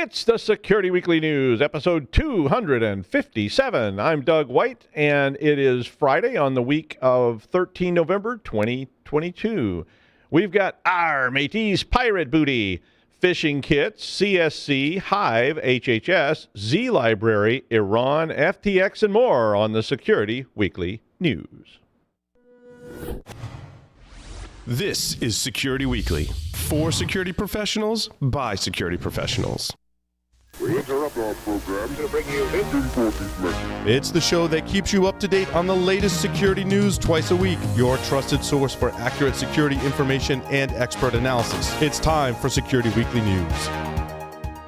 It's the Security Weekly News, episode 257. I'm Doug White, and it is Friday on the week of 13 November 2022. We've got Arrrrr, mateys, pirate booty, Phishing Kits, CSC, Hive, HHS, Z Library, Iran, FTX, and more on the Security Weekly News. This is Security Weekly, for security professionals, by security professionals. We interrupt our program to bring you this important message. It's the show that keeps you up to date on the latest security news twice a week. Your trusted source for accurate security information and expert analysis. It's time for Security Weekly News.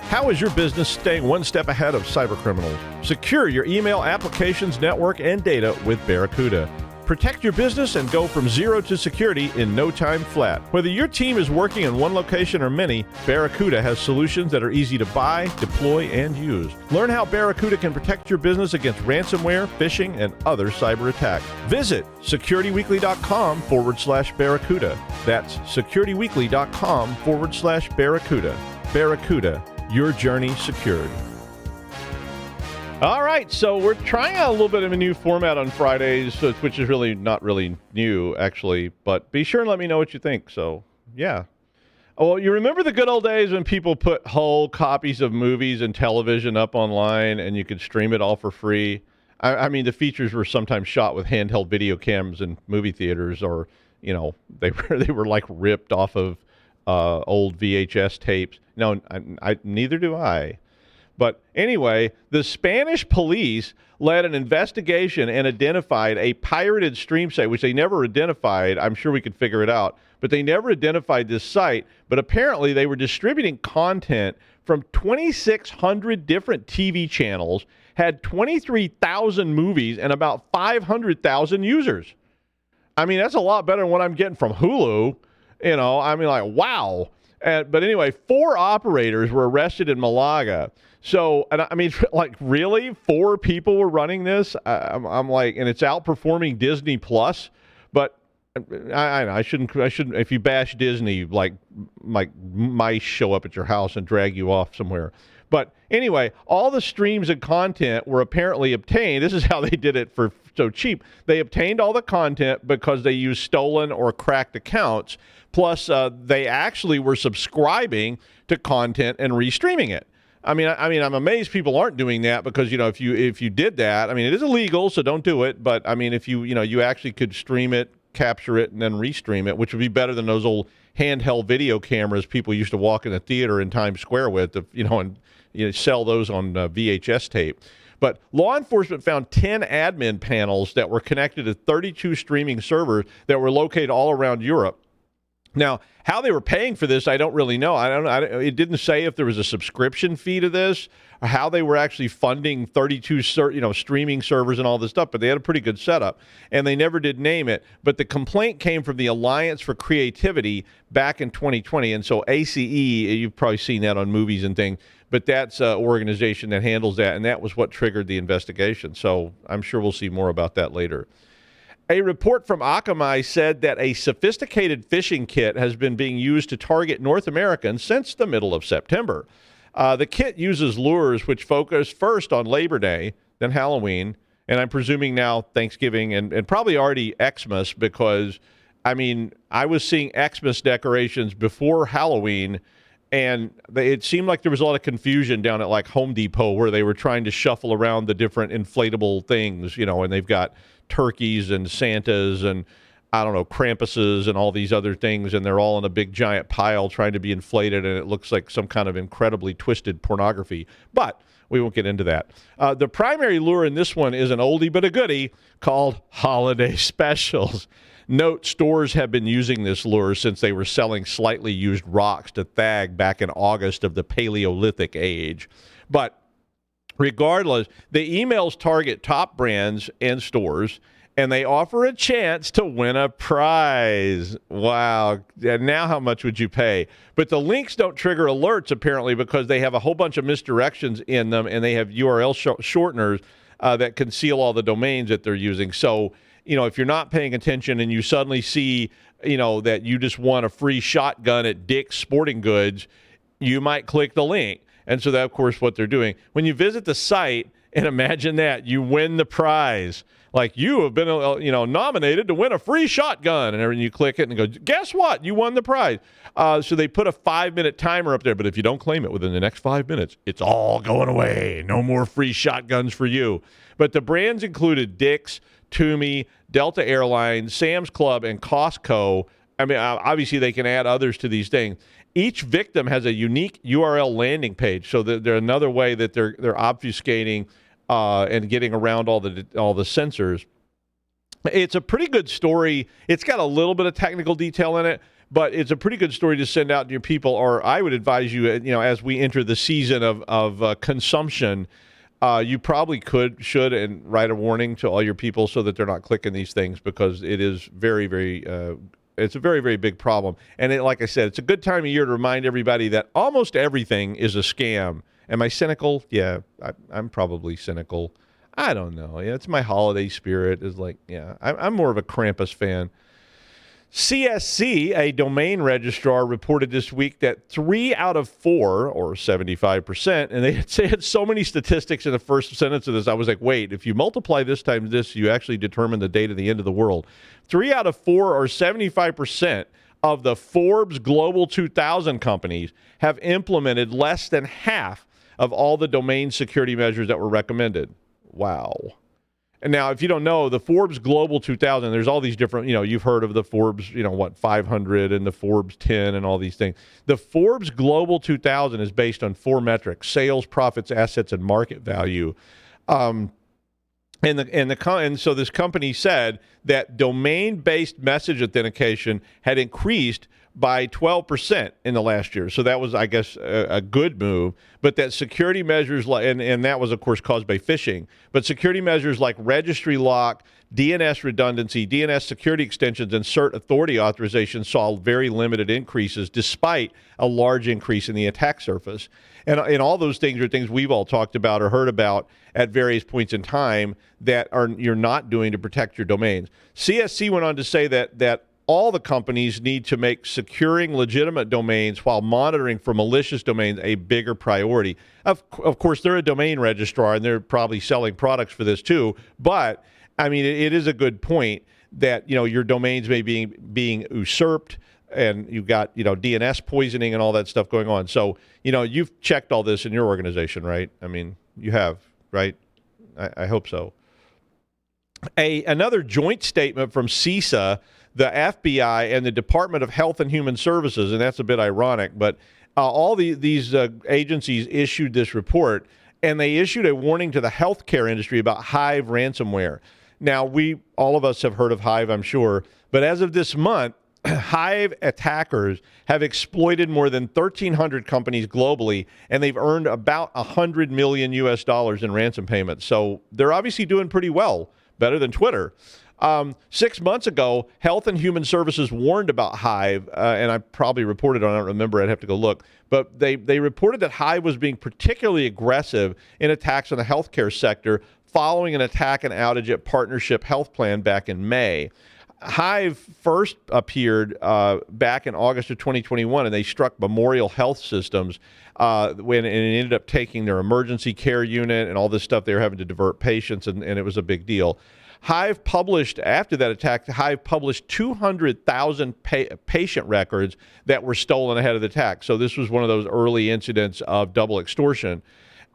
How is your business staying one step ahead of cybercriminals? Secure your email applications, network, and data with Barracuda. Protect your business and go from zero to security in no time flat. Whether your team is working in one location or many, Barracuda has solutions that are easy to buy, deploy, and use. Learn how Barracuda can protect your business against ransomware, phishing, and other cyber attacks. Visit securityweekly.com/Barracuda. That's securityweekly.com/Barracuda. Barracuda, your journey secured. All right, so we're trying out a little bit of a new format on Fridays, which is really not really new, actually. But be sure and let me know what you think. So, yeah. Well, you remember the good old days when people put whole copies of movies and television up online and you could stream it all for free? I mean, the features were sometimes shot with handheld video cams in movie theaters, or, you know, they were like ripped off of old VHS tapes. No, neither do I. But anyway, the Spanish police led an investigation and identified a pirated stream site, which they never identified. I'm sure we could figure it out, but they never identified this site. But apparently they were distributing content from 2,600 different TV channels, had 23,000 movies, and about 500,000 users. I mean, that's a lot better than what I'm getting from Hulu. You know, I mean, like, wow. But anyway, 4 operators were arrested in Malaga. So, and I mean, like, really? 4 people were running this? I'm like, and it's outperforming Disney Plus. But I shouldn't. If you bash Disney, like mice show up at your house and drag you off somewhere. But anyway, all the streams of content were apparently obtained. This is how they did it for so cheap. They obtained all the content because they used stolen or cracked accounts. Plus, they actually were subscribing to content and restreaming it. I mean, I'm amazed people aren't doing that, because, you know, if you did that, I mean, it is illegal, so don't do it. But I mean, if you actually could stream it, capture it, and then restream it, which would be better than those old handheld video cameras people used to walk in the theater in Times Square with, and sell those on VHS tape. But law enforcement found 10 admin panels that were connected to 32 streaming servers that were located all around Europe. Now, how they were paying for this, I don't really know. It didn't say if there was a subscription fee to this, or how they were actually funding 32 streaming servers and all this stuff, but they had a pretty good setup, and they never did name it. But the complaint came from the Alliance for Creativity back in 2020, and so ACE, you've probably seen that on movies and things, but that's an organization that handles that, and that was what triggered the investigation. So I'm sure we'll see more about that later. A report from Akamai said that a sophisticated phishing kit has been being used to target North Americans since the middle of September. The kit uses lures which focus first on Labor Day, then Halloween, and I'm presuming now Thanksgiving and probably already Xmas, because, I mean, I was seeing Xmas decorations before Halloween, and it seemed like there was a lot of confusion down at like Home Depot, where they were trying to shuffle around the different inflatable things, and they've got turkeys and Santas and, I don't know, Krampuses and all these other things, and they're all in a big giant pile trying to be inflated, and it looks like some kind of incredibly twisted pornography. But we won't get into that. The primary lure in this one is an oldie but a goodie called Holiday Specials. Note, stores have been using this lure since they were selling slightly used rocks to Thag back in August of the Paleolithic age. But regardless, the emails target top brands and stores, and they offer a chance to win a prize. Wow. And now how much would you pay? But the links don't trigger alerts, apparently, because they have a whole bunch of misdirections in them, and they have URL shorteners that conceal all the domains that they're using. So, if you're not paying attention and you suddenly see, that you just won a free shotgun at Dick's Sporting Goods, you might click the link. And so that, of course, what they're doing. When you visit the site, and imagine that, you win the prize. Like, you have been, nominated to win a free shotgun. And you click it and go, guess what? You won the prize. So they put a 5-minute timer up there. But if you don't claim it within the next 5 minutes, it's all going away. No more free shotguns for you. But the brands included Dick's, Toomey, Delta Airlines, Sam's Club, and Costco. I mean, obviously they can add others to these things. Each victim has a unique URL landing page, so they're another way that they're obfuscating and getting around all the censors. It's a pretty good story. It's got a little bit of technical detail in it, but it's a pretty good story to send out to your people. Or I would advise you, as we enter the season of consumption, you probably should, and write a warning to all your people so that they're not clicking these things, because it is very, very. It's a very, very big problem. And like I said, it's a good time of year to remind everybody that almost everything is a scam. Am I cynical? Yeah, I'm probably cynical. I don't know. Yeah, it's my holiday spirit. Is like, yeah, I'm more of a Krampus fan. CSC, a domain registrar, reported this week that 3 out of 4, or 75%, and they had so many statistics in the first sentence of this, I was like, wait, if you multiply this times this, you actually determine the date of the end of the world. 3 out of 4, or 75%, of the Forbes Global 2000 companies have implemented less than half of all the domain security measures that were recommended. Wow. And now, if you don't know, the Forbes Global 2000, there's all these different, you've heard of the Forbes, 500 and the Forbes 10 and all these things. The Forbes Global 2000 is based on 4 metrics: sales, profits, assets, and market value. And so this company said that domain-based message authentication had increased by 12% in the last year. So that was, I guess, a good move. But that security measures, and that was, of course, caused by phishing. But security measures like registry lock, DNS redundancy, DNS security extensions, and cert authority authorization saw very limited increases, despite a large increase in the attack surface. And all those things are things we've all talked about or heard about at various points in time that you're not doing to protect your domains. CSC went on to say that all the companies need to make securing legitimate domains while monitoring for malicious domains a bigger priority. Of course, they're a domain registrar, and they're probably selling products for this too. But, I mean, it is a good point that, your domains may be being usurped, and you've got, DNS poisoning and all that stuff going on. So, you've checked all this in your organization, right? I mean, you have, right? I hope so. Another joint statement from CISA, the FBI, and the Department of Health and Human Services, and that's a bit ironic, but all these agencies issued this report, and they issued a warning to the healthcare industry about Hive ransomware. Now, all of us have heard of Hive, I'm sure, but as of this month, Hive attackers have exploited more than 1,300 companies globally, and they've earned about $100 million in ransom payments. So they're obviously doing pretty well, better than Twitter. 6 months ago, Health and Human Services warned about Hive, and I probably reported on it. I don't remember. I'd have to go look. But they reported that Hive was being particularly aggressive in attacks on the healthcare sector following an attack and outage at Partnership Health Plan back in May. Hive first appeared back in August of 2021, and they struck Memorial Health Systems when it ended up taking their emergency care unit and all this stuff. They were having to divert patients, and it was a big deal. Hive published, after that attack, Hive published 200,000 patient records that were stolen ahead of the attack. So this was one of those early incidents of double extortion.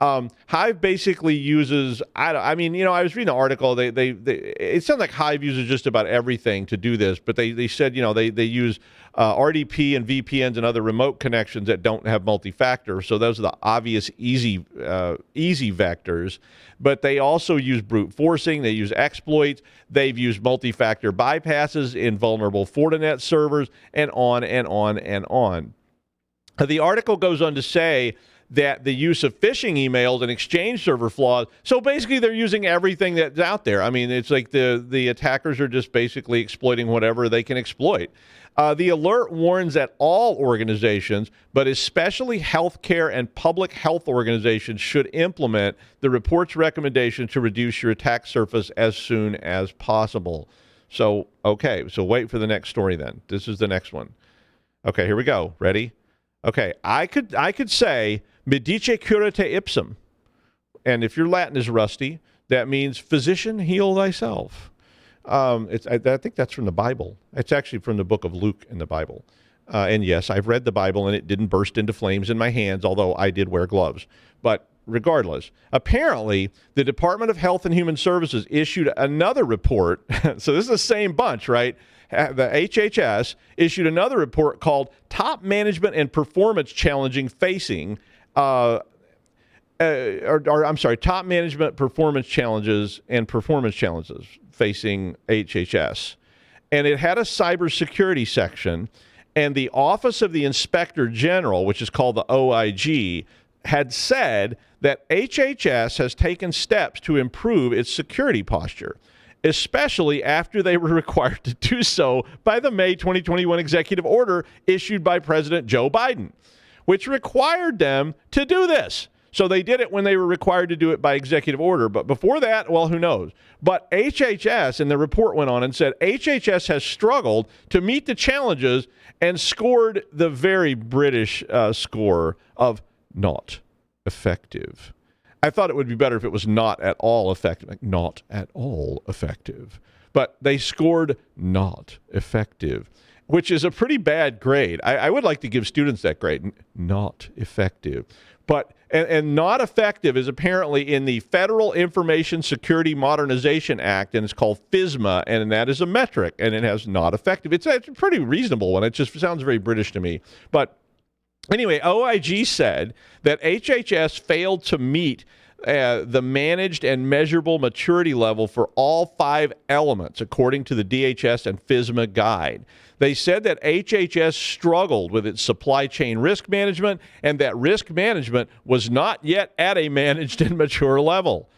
Hive basically uses, I was reading an article, it sounds like Hive uses just about everything to do this, but they said, they use RDP and VPNs and other remote connections that don't have multi-factor. So those are the obvious easy vectors, but they also use brute forcing, they use exploits, they've used multi-factor bypasses in vulnerable Fortinet servers, and on and on and on. The article goes on to say that the use of phishing emails and exchange server flaws. So basically, they're using everything that's out there. I mean, it's like the attackers are just basically exploiting whatever they can exploit. The alert warns that all organizations, but especially healthcare and public health organizations, should implement the report's recommendation to reduce your attack surface as soon as possible. So, okay, so wait for the next story then. This is the next one. Okay, here we go. Ready? Okay, I could say medice curate ipsum, and if your Latin is rusty, that means physician, heal thyself. I think that's from the Bible. It's actually from the book of Luke in the Bible. And yes, I've read the Bible, and it didn't burst into flames in my hands, although I did wear gloves. But regardless, apparently, the Department of Health and Human Services issued another report. So this is the same bunch, right? The HHS issued another report called Top Management and Performance Challenging Facing, Top Management Performance Challenges and Performance Challenges Facing HHS. And it had a cybersecurity section, and the Office of the Inspector General, which is called the OIG, had said that HHS has taken steps to improve its security posture, especially after they were required to do so by the May 2021 executive order issued by President Joe Biden, which required them to do this. So they did it when they were required to do it by executive order. But before that, well, who knows? But HHS, and the report went on and said, HHS has struggled to meet the challenges and scored the very British score of not effective. I thought it would be better if it was not at all effective. Like, not at all effective. But they scored not effective, which is a pretty bad grade. I would like to give students that grade, not effective. But and not effective is apparently in the Federal Information Security Modernization Act, and it's called FISMA, and that is a metric, and it has not effective. It's a pretty reasonable one. It just sounds very British to me. But anyway, OIG said that HHS failed to meet the managed and measurable maturity level for all 5 elements, according to the DHS and FISMA guide. They said that HHS struggled with its supply chain risk management and that risk management was not yet at a managed and mature level.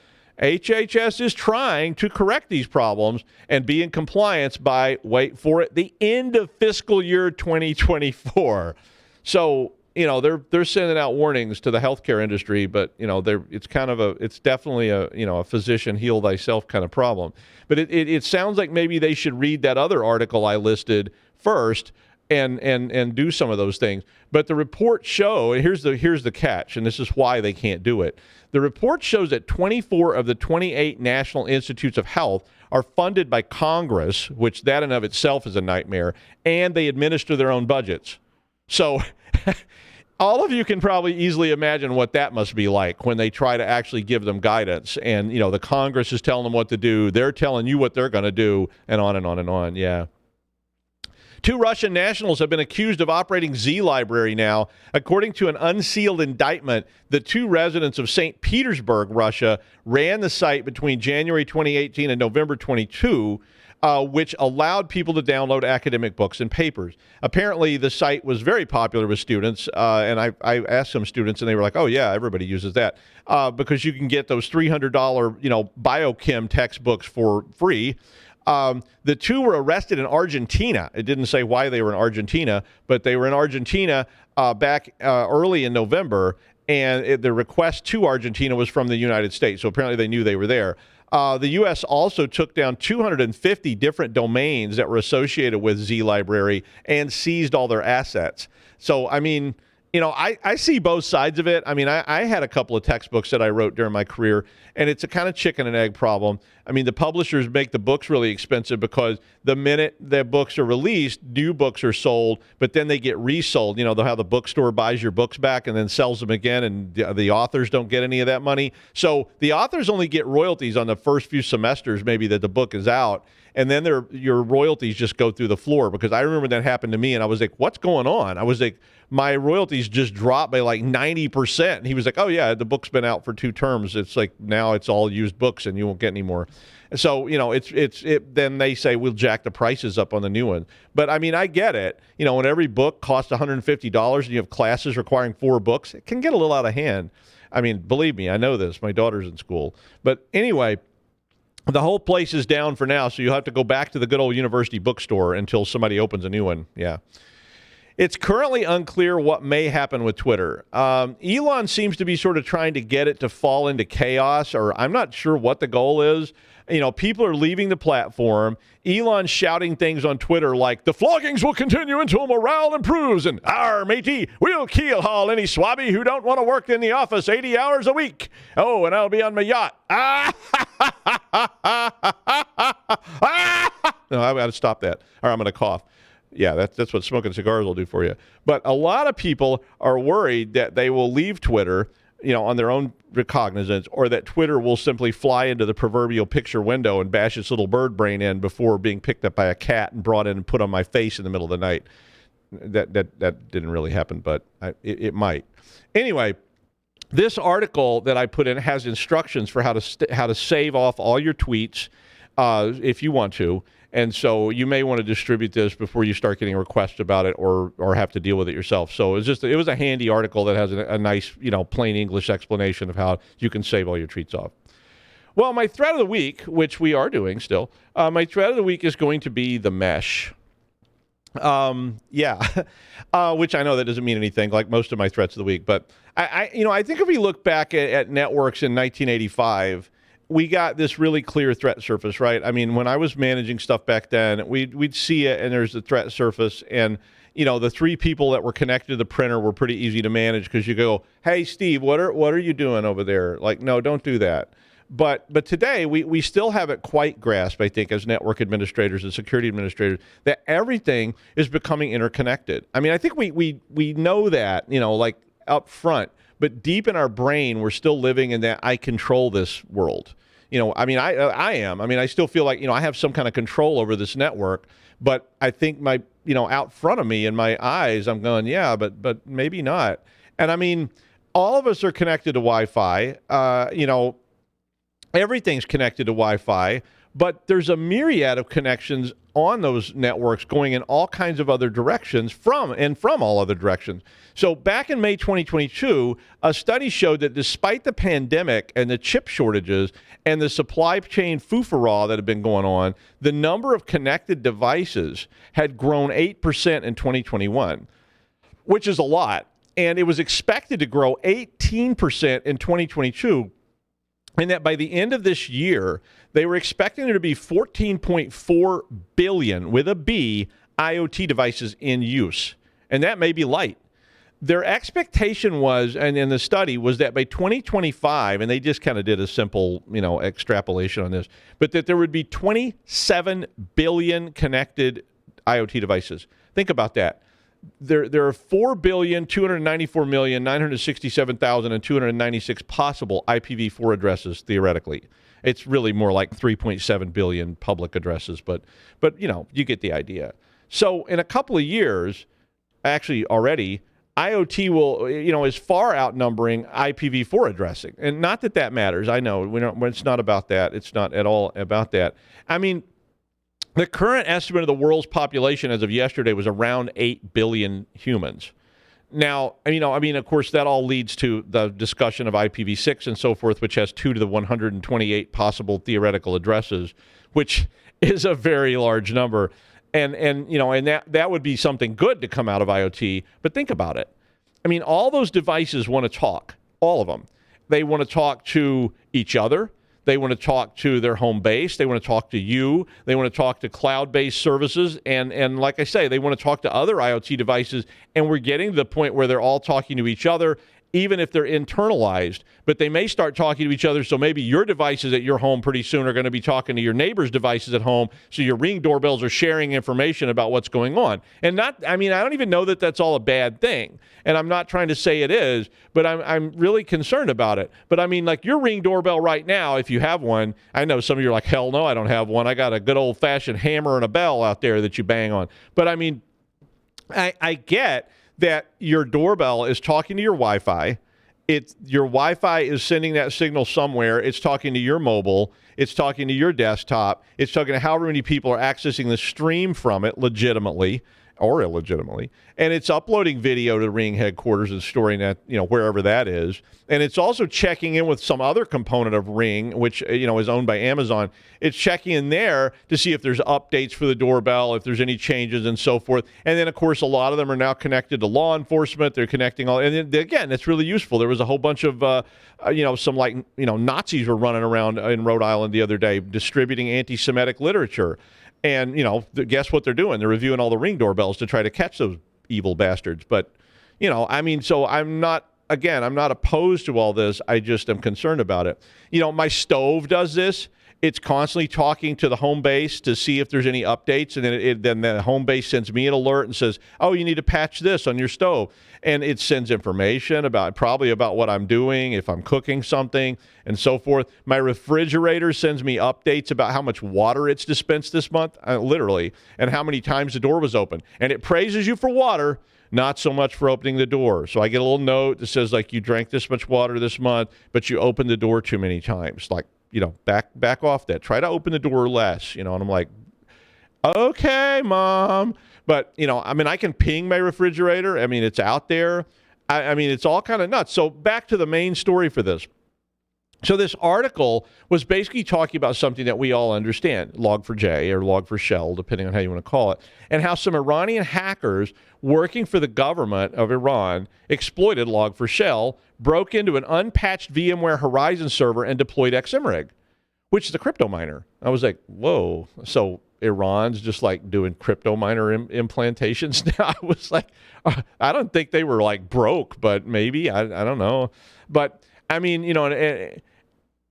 HHS is trying to correct these problems and be in compliance by, wait for it, the end of fiscal year 2024. So, you know, they're sending out warnings to the healthcare industry, but you know, it's definitely a physician heal thyself kind of problem. But it sounds like maybe they should read that other article I listed first and do some of those things. But the report here's the catch, and this is why they can't do it. The report shows that 24 of the 28 National Institutes of Health are funded by Congress, which that in of itself is a nightmare, and they administer their own budgets. So all of you can probably easily imagine what that must be like when they try to actually give them guidance. And, you know, the Congress is telling them what to do. They're telling you what they're going to do, and on and on and on. Yeah. 2 Russian nationals have been accused of operating Z Library now. According to an unsealed indictment, the 2 residents of St. Petersburg, Russia, ran the site between January 2018 and November 22, which allowed people to download academic books and papers. Apparently, the site was very popular with students, and I asked some students, and they were like, oh, yeah, everybody uses that, because you can get those $300, biochem textbooks for free. The 2 were arrested in Argentina. It didn't say why they were in Argentina, but they were in Argentina back early in November, and the request to Argentina was from the United States. So apparently they knew they were there. The U.S. also took down 250 different domains that were associated with Z Library and seized all their assets. So, I mean, I see both sides of it. I mean, I had a couple of textbooks that I wrote during my career, and it's a kind of chicken and egg problem. I mean, the publishers make the books really expensive because the minute their books are released, new books are sold, but then they get resold. You know, how the bookstore buys your books back and then sells them again, and the authors don't get any of that money. So the authors only get royalties on the first few semesters, maybe, that the book is out. And then your royalties just go through the floor, because I remember that happened to me, and I was like, what's going on? I was like, my royalties just dropped by like 90%. And he was like, oh, yeah, the book's been out for 2 terms. It's like now it's all used books and you won't get any more. So, then they say we'll jack the prices up on the new one. But I mean, I get it. When every book costs $150 and you have classes requiring 4 books, it can get a little out of hand. I mean, believe me, I know this. My daughter's in school. But anyway, the whole place is down for now, so you'll have to go back to the good old university bookstore until somebody opens a new one. Yeah. It's currently unclear what may happen with Twitter. Elon seems to be sort of trying to get it to fall into chaos, or I'm not sure what the goal is. People are leaving the platform. Elon's shouting things on Twitter like, the floggings will continue until morale improves, and "Arrrrr, matey, we'll keel-haul any swabby who don't want to work in the office 80 hours a week. Oh, and I'll be on my yacht." No, I've got to stop that, or I'm going to cough. Yeah, that's what smoking cigars will do for you. But a lot of people are worried that they will leave Twitter, on their own recognizance, or that Twitter will simply fly into the proverbial picture window and bash its little bird brain in before being picked up by a cat and brought in and put on my face in the middle of the night. That didn't really happen, but it might. Anyway, this article that I put in has instructions for how to save off all your tweets if you want to. And so you may want to distribute this before you start getting requests about it or have to deal with it yourself. So it was a handy article that has a nice, plain English explanation of how you can save all your tweets off. Well, my thread of the week, which we are doing still, my thread of the week is going to be the mesh. Which I know that doesn't mean anything, like most of my threats of the week. But I think if we look back at networks in 1985, we got this really clear threat surface, right? I mean, when I was managing stuff back then, we'd see it, and there's the threat surface, and the three people that were connected to the printer were pretty easy to manage because you go, "Hey, Steve, what are you doing over there?" Like, no, don't do that. But today we still haven't quite grasped, I think, as network administrators and security administrators, that everything is becoming interconnected. I mean, I think we know that, like up front, but deep in our brain, we're still living in that I control this world. I am. I mean, I still feel like, I have some kind of control over this network, but I think my, out front of me in my eyes, I'm going, yeah, but maybe not. And I mean, all of us are connected to Wi-Fi. Everything's connected to Wi-Fi, but there's a myriad of connections on those networks going in all kinds of other directions from all other directions. So back in May 2022, a study showed that despite the pandemic and the chip shortages and the supply chain foofaraw that had been going on, the number of connected devices had grown 8% in 2021, which is a lot. And it was expected to grow 18% in 2022. And that by the end of this year, they were expecting there to be 14.4 billion, with a B, IoT devices in use. And that may be light. Their expectation was, and in the study, was that by 2025, and they just kind of did a simple, extrapolation on this, but that there would be 27 billion connected IoT devices. Think about that. There are 4,294,967,296 possible IPv4 addresses, theoretically. It's really more like 3.7 billion public addresses, but you get the idea. So in a couple of years, actually already, IoT will, is far outnumbering IPv4 addressing. And not that matters. I know it's not about that. It's not at all about that. I mean, the current estimate of the world's population as of yesterday was around 8 billion humans. Now, of course, that all leads to the discussion of IPv6 and so forth, which has 2 to the 128 possible theoretical addresses, which is a very large number. And that would be something good to come out of IoT. But think about it. I mean, all those devices want to talk, all of them. They want to talk to each other. They want to talk to their home base. They want to talk to you. They want to talk to cloud-based services. And like I say, they want to talk to other IoT devices. And we're getting to the point where they're all talking to each other, even if they're internalized. But they may start talking to each other. So maybe your devices at your home pretty soon are going to be talking to your neighbor's devices at home. So your Ring doorbells are sharing information about what's going on. And I don't even know that that's all a bad thing. And I'm not trying to say it is, but I'm really concerned about it. But I mean, like your Ring doorbell right now, if you have one, I know some of you are like, hell no, I don't have one. I got a good old-fashioned hammer and a bell out there that you bang on. But I mean, I get that your doorbell is talking to your Wi-Fi. Your Wi-Fi is sending that signal somewhere. It's talking to your mobile. It's talking to your desktop. It's talking to however many people are accessing the stream from it legitimately, or illegitimately, and it's uploading video to Ring headquarters and storing that, wherever that is. And it's also checking in with some other component of Ring, which, is owned by Amazon. It's checking in there to see if there's updates for the doorbell, if there's any changes and so forth. And then, of course, a lot of them are now connected to law enforcement. They're connecting all, and then, again, it's really useful. There was a whole bunch of, some Nazis were running around in Rhode Island the other day distributing anti-Semitic literature. And, guess what they're doing? They're reviewing all the Ring doorbells to try to catch those evil bastards. But, so I'm not opposed to all this. I just am concerned about it. My stove does this. It's constantly talking to the home base to see if there's any updates. And then the home base sends me an alert and says, oh, you need to patch this on your stove. And it sends information probably about what I'm doing, if I'm cooking something, and so forth. My refrigerator sends me updates about how much water it's dispensed this month, literally, and how many times the door was open. And it praises you for water, not so much for opening the door. So I get a little note that says, like, you drank this much water this month, but you opened the door too many times. Like, back off that. Try to open the door less, and I'm like, okay, Mom. But, I can ping my refrigerator. It's out there. It's all kind of nuts. So back to the main story for this. So this article was basically talking about something that we all understand, Log4j or Log4Shell, depending on how you want to call it, and how some Iranian hackers working for the government of Iran exploited Log4Shell, broke into an unpatched VMware Horizon server, and deployed XMRig, which is a crypto miner. I was like, whoa. So Iran's just like doing crypto miner implantations now. I was like, I don't think they were like broke, but maybe, I don't know. But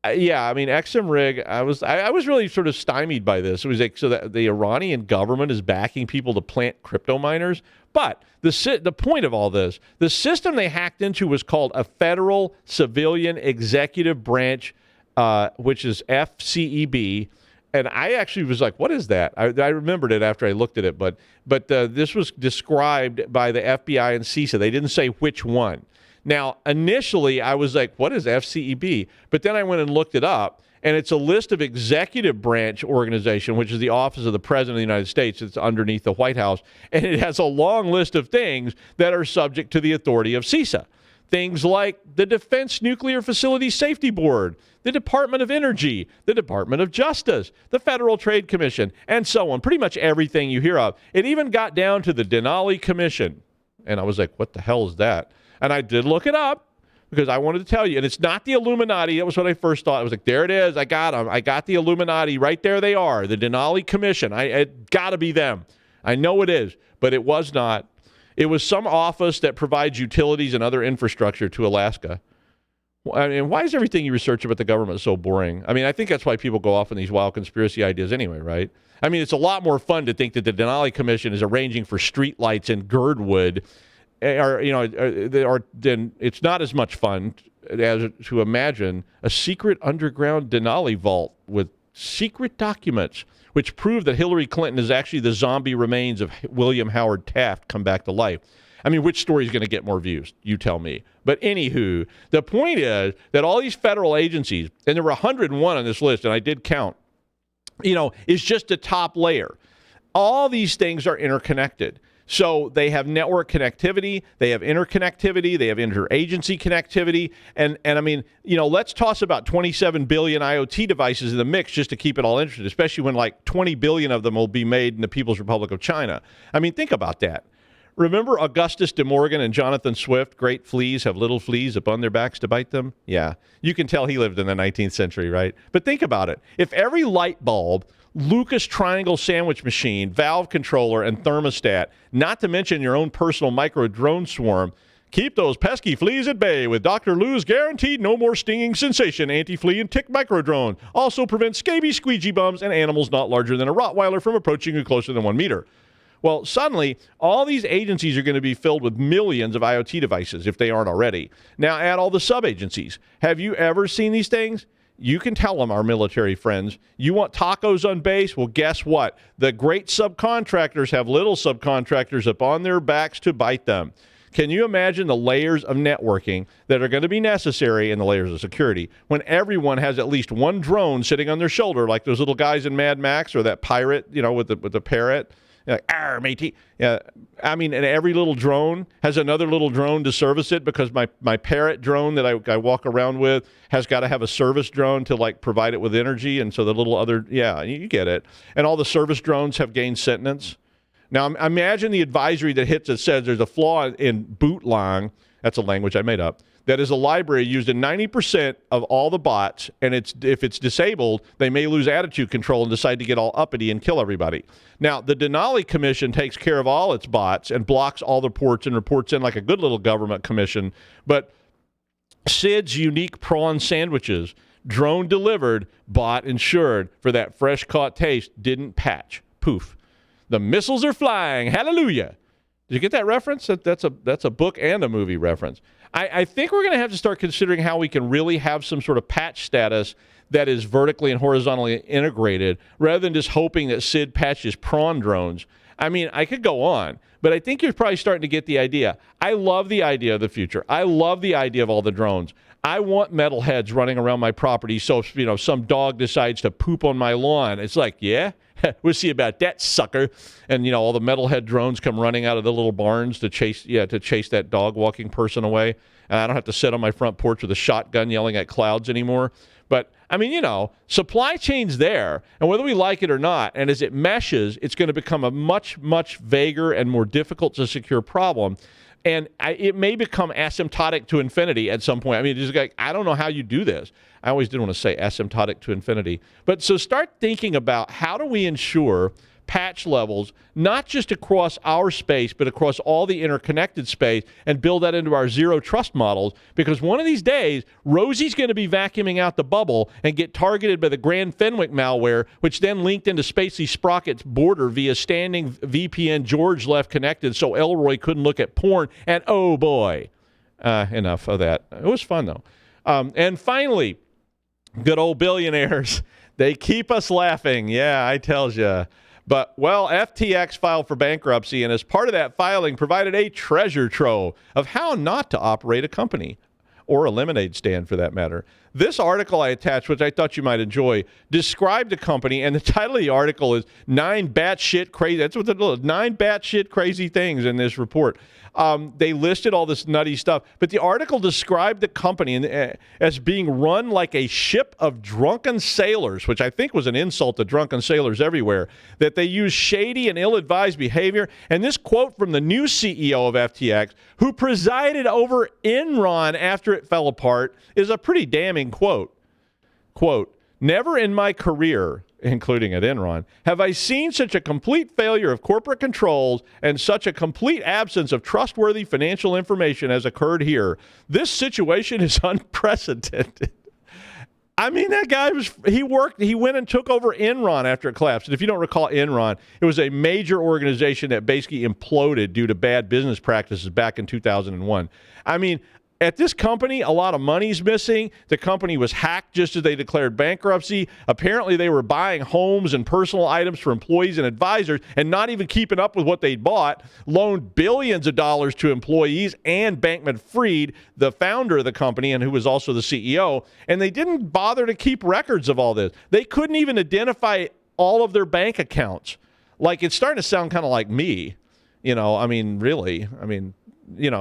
XMRig, I was really sort of stymied by this. It was like, so that the Iranian government is backing people to plant crypto miners. But the point of all this, the system they hacked into was called a Federal Civilian Executive Branch, which is FCEB. And I actually was like, what is that? I remembered it after I looked at it. But this was described by the FBI and CISA. They didn't say which one. Now, initially, I was like, what is FCEB? But then I went and looked it up, and it's a list of executive branch organization, which is the Office of the President of the United States. It's underneath the White House, and it has a long list of things that are subject to the authority of CISA. Things like the Defense Nuclear Facility Safety Board, the Department of Energy, the Department of Justice, the Federal Trade Commission, and so on. Pretty much everything you hear of. It even got down to the Denali Commission. And I was like, what the hell is that? And I did look it up because I wanted to tell you. And it's not the Illuminati. That was what I first thought. I was like, there it is. I got them. I got the Illuminati. Right there they are. The Denali Commission. It got to be them. I know it is, but it was not. It was some office that provides utilities and other infrastructure to Alaska. Why is everything you research about the government so boring? I think that's why people go off on these wild conspiracy ideas anyway, right? It's a lot more fun to think that the Denali Commission is arranging for streetlights in Girdwood. Then it's not as much fun as to imagine a secret underground Denali vault with secret documents which prove that Hillary Clinton is actually the zombie remains of William Howard Taft come back to life. Which story is going to get more views? You tell me. But anywho, the point is that all these federal agencies, and there were 101 on this list, and I did count, is just the top layer. All these things are interconnected. So they have network connectivity, they have interconnectivity, they have interagency connectivity, and let's toss about 27 billion IoT devices in the mix just to keep it all interesting, especially when like 20 billion of them will be made in the People's Republic of China. Think about that. Remember Augustus de Morgan and Jonathan Swift, great fleas have little fleas upon their backs to bite them? Yeah, you can tell he lived in the 19th century, right? But think about it. If every light bulb, Lucas Triangle sandwich machine, valve controller, and thermostat, not to mention your own personal micro drone swarm, keep those pesky fleas at bay with Dr. Lou's guaranteed no more stinging sensation anti-flea and tick micro drone. Also prevents scabies, squeegee bums, and animals not larger than a Rottweiler from approaching you closer than 1 meter. Well, suddenly, all these agencies are going to be filled with millions of IoT devices, if they aren't already. Now, add all the sub-agencies. Have you ever seen these things? You can tell them, our military friends. You want tacos on base? Well, guess what? The great subcontractors have little subcontractors up on their backs to bite them. Can you imagine the layers of networking that are going to be necessary and the layers of security when everyone has at least one drone sitting on their shoulder, like those little guys in Mad Max or that pirate, with the parrot You're like, "Arrrrr, matey." Yeah, I mean, and every little drone has another little drone to service it, because my parrot drone that I walk around with has got to have a service drone to like provide it with energy, and so the little other, yeah, you get it. And all the service drones have gained sentence. Now, imagine the advisory that hits that says there's a flaw in bootlang. That's a language I made up. That is a library used in 90% of all the bots, and if it's disabled, they may lose attitude control and decide to get all uppity and kill everybody. Now, the Denali Commission takes care of all its bots and blocks all the ports and reports in like a good little government commission. But Sid's unique prawn sandwiches, drone delivered, bot insured for that fresh caught taste, didn't patch. Poof. The missiles are flying. Hallelujah. Did you get that reference? That's a book and a movie reference. I think we're going to have to start considering how we can really have some sort of patch status that is vertically and horizontally integrated, rather than just hoping that Sid patches prawn drones. I mean, I could go on, but I think you're probably starting to get the idea. I love the idea of the future. I love the idea of all the drones. I want metalheads running around my property, so if, some dog decides to poop on my lawn, it's like, yeah, we'll see about that, sucker. And all the metalhead drones come running out of the little barns to chase that dog walking person away. And I don't have to sit on my front porch with a shotgun yelling at clouds anymore. But I mean, supply chain's there, and whether we like it or not, and as it meshes, it's going to become a much, much vaguer and more difficult to secure problem. And it may become asymptotic to infinity at some point. I mean, just like, I don't know how you do this. I always did want to say asymptotic to infinity. But so start thinking about, how do we ensure patch levels, not just across our space, but across all the interconnected space, and build that into our zero trust models. Because one of these days, Rosie's going to be vacuuming out the bubble and get targeted by the Grand Fenwick malware, which then linked into Spacey Sprocket's border via standing VPN George left connected, so Elroy couldn't look at porn. And oh boy, enough of that. It was fun though. And finally, good old billionaires. They keep us laughing. Yeah, I tells ya. But, FTX filed for bankruptcy, and as part of that filing, provided a treasure trove of how not to operate a company, or a lemonade stand for that matter. This article I attached, which I thought you might enjoy, described the company, and the title of the article is 9 batshit crazy. That's what it is, 9 batshit crazy things in this report. They listed all this nutty stuff, but the article described the company as being run like a ship of drunken sailors, which I think was an insult to drunken sailors everywhere, that they use shady and ill-advised behavior. And this quote from the new CEO of FTX, who presided over Enron after it fell apart, is a pretty damning quote. Quote, "Never in my career," including at Enron, "have I seen such a complete failure of corporate controls and such a complete absence of trustworthy financial information as occurred here. This situation is unprecedented." I mean, that guy he went and took over Enron after it collapsed. And if you don't recall Enron, it was a major organization that basically imploded due to bad business practices back in 2001. I mean, at this company, a lot of money's missing. The company was hacked just as they declared bankruptcy. Apparently, they were buying homes and personal items for employees and advisors and not even keeping up with what they'd bought, loaned billions of dollars to employees and Bankman-Fried, the founder of the company and who was also the CEO, and they didn't bother to keep records of all this. They couldn't even identify all of their bank accounts. Like, it's starting to sound kind of like me,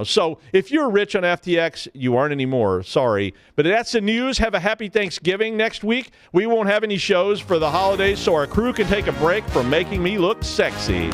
so if you're rich on FTX, you aren't anymore. Sorry. But that's the news. Have a happy Thanksgiving next week. We won't have any shows for the holidays, so our crew can take a break from making me look sexy.